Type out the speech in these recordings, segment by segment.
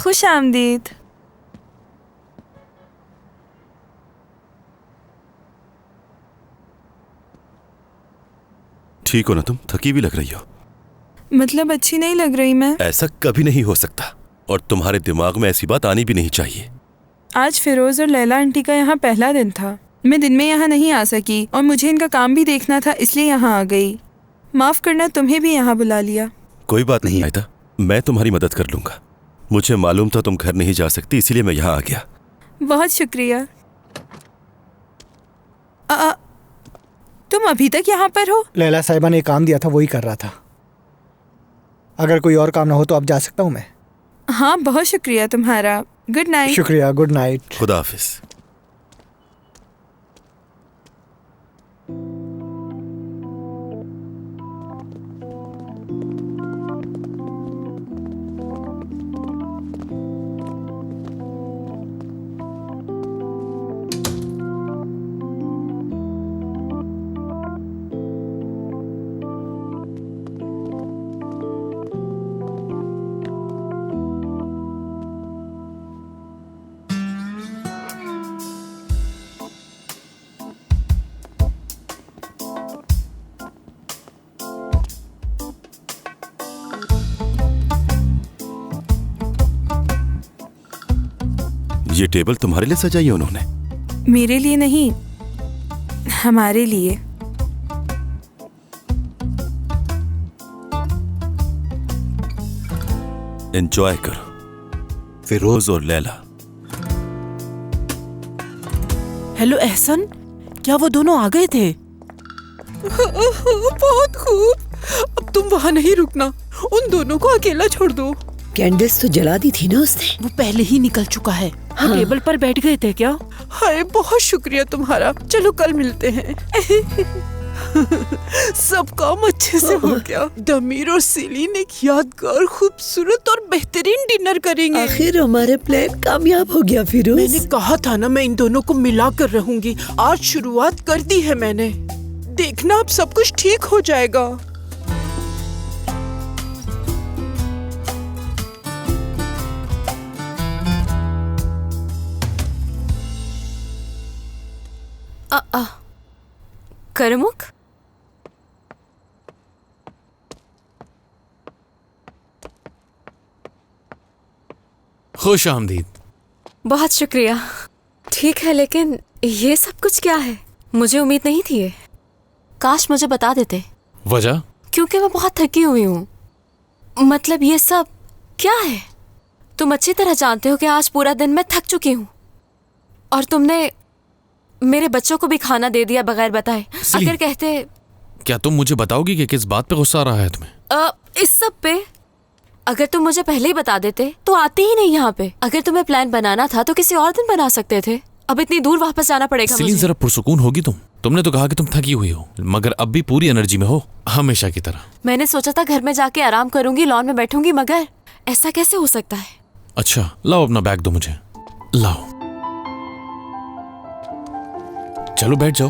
खुश आमदीद। ठीक हो ना तुम? थकी भी लग रही हो। मतलब अच्छी नहीं लग रही मैं? ऐसा कभी नहीं हो सकता और तुम्हारे दिमाग में ऐसी बात आनी भी नहीं चाहिए। आज फिरोज और लैला आंटी का यहाँ पहला दिन था। मैं दिन में यहाँ नहीं आ सकी और मुझे इनका काम भी देखना था, इसलिए यहाँ आ गई। माफ करना, तुम्हें भी यहाँ बुला लिया। कोई बात नहीं आयता, मैं तुम्हारी मदद कर लूंगा। मुझे मालूम था तुम घर नहीं जा सकती, इसीलिए मैं यहाँ आ गया। बहुत शुक्रिया। तुम अभी तक यहाँ पर हो? लैला साहिबा ने काम दिया था, वही कर रहा था। अगर कोई और काम ना हो तो अब जा सकता हूँ मैं। हाँ, बहुत शुक्रिया तुम्हारा। Good night. शुक्रिया, गुड नाइट। खुदा हाफिज। ये टेबल तुम्हारे लिए सजाई है उन्होंने? मेरे लिए नहीं, हमारे लिए। एंजॉय करो फिरोज और लैला। हेलो एहसन, क्या वो दोनों आ गए थे? बहुत खूब। अब तुम वहाँ नहीं रुकना, उन दोनों को अकेला छोड़ दो। कैंडिस तो जला दी थी ना उसने। वो पहले ही निकल चुका है। हाँ। वो टेबल पर बैठ गए थे क्या? हाय, बहुत शुक्रिया तुम्हारा। चलो कल मिलते हैं। सब काम अच्छे से हो गया। दमीर और सेलिन एक यादगार, खूबसूरत और बेहतरीन डिनर करेंगे। आखिर हमारे प्लान कामयाब हो गया फिरोज। मैंने कहा था ना, मैं इन दोनों को मिला कर रहूंगी। आज शुरुआत कर दी है मैंने। देखना, अब सब कुछ ठीक हो जाएगा। करमुक, खुश आमदीद। बहुत शुक्रिया। ठीक है, लेकिन ये सब कुछ क्या है? मुझे उम्मीद नहीं थी ये। काश मुझे बता देते। वजह? क्योंकि मैं बहुत थकी हुई हूँ। मतलब ये सब क्या है? तुम अच्छी तरह जानते हो कि आज पूरा दिन मैं थक चुकी हूँ और तुमने मेरे बच्चों को भी खाना दे दिया बगैर बताए। अगर कहते। क्या तुम मुझे बताओगी कि किस बात पे गुस्सा आ रहा है तुम्हें? इस सब पे। अगर तुम मुझे पहले ही बता देते तो आते ही नहीं यहाँ पे। अगर तुम्हें प्लान बनाना था तो किसी और दिन बना सकते थे। अब इतनी दूर वापस जाना पड़ेगा सेलिन, मुझे। जरा पुरसुकून होगी तुम। तुमने तो कहा कि तुम थकी हुई हो, मगर अब भी पूरी एनर्जी में हो, हमेशा की तरह। मैंने सोचा था घर में जाके आराम करूंगी, लॉन में बैठूंगी, मगर ऐसा कैसे हो सकता है? अच्छा, लाओ अपना बैग दो मुझे। लाओ, चलो बैठ जाओ।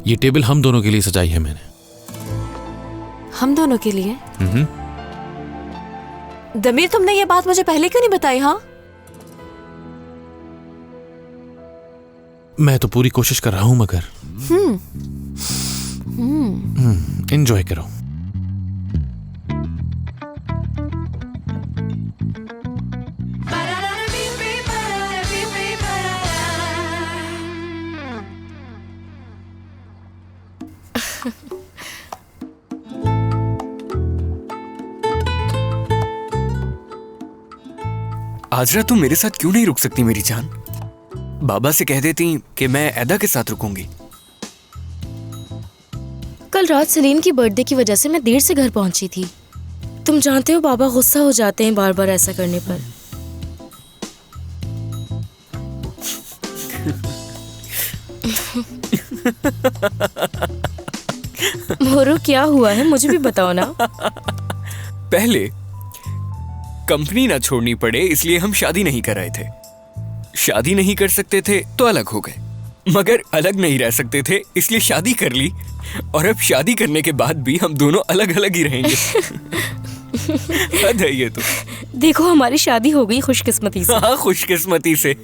ये टेबल हम दोनों के लिए सजाई है मैंने। हम दोनों के लिए? दमीर, तुमने ये बात मुझे पहले क्यों नहीं बताई? हाँ, मैं तो पूरी कोशिश कर रहा हूं, मगर एंजॉय करो। आजरा, तुम मेरे साथ क्यों नहीं रुक सकती मेरी जान? बाबा से कह देती कि मैं ऐदा के साथ रुकूंगी। कल रात सलीन की बर्थडे की वजह से मैं देर से घर पहुंची थी। तुम जानते हो बाबा गुस्सा हो जाते हैं बार बार ऐसा करने पर। मोरू, क्या हुआ है? मुझे भी बताओ ना। पहले कंपनी ना छोड़नी पड़े इसलिए हम शादी नहीं कर रहे थे। शादी नहीं कर सकते थे तो अलग हो गए। मगर अलग नहीं रह सकते थे, इसलिए शादी कर ली। और अब शादी करने के बाद भी हम दोनों अलग अलग ही रहेंगे। हद है ये तो। देखो हमारी शादी हो गई खुशकिस्मती से। हाँ, खुशकिस्मती से।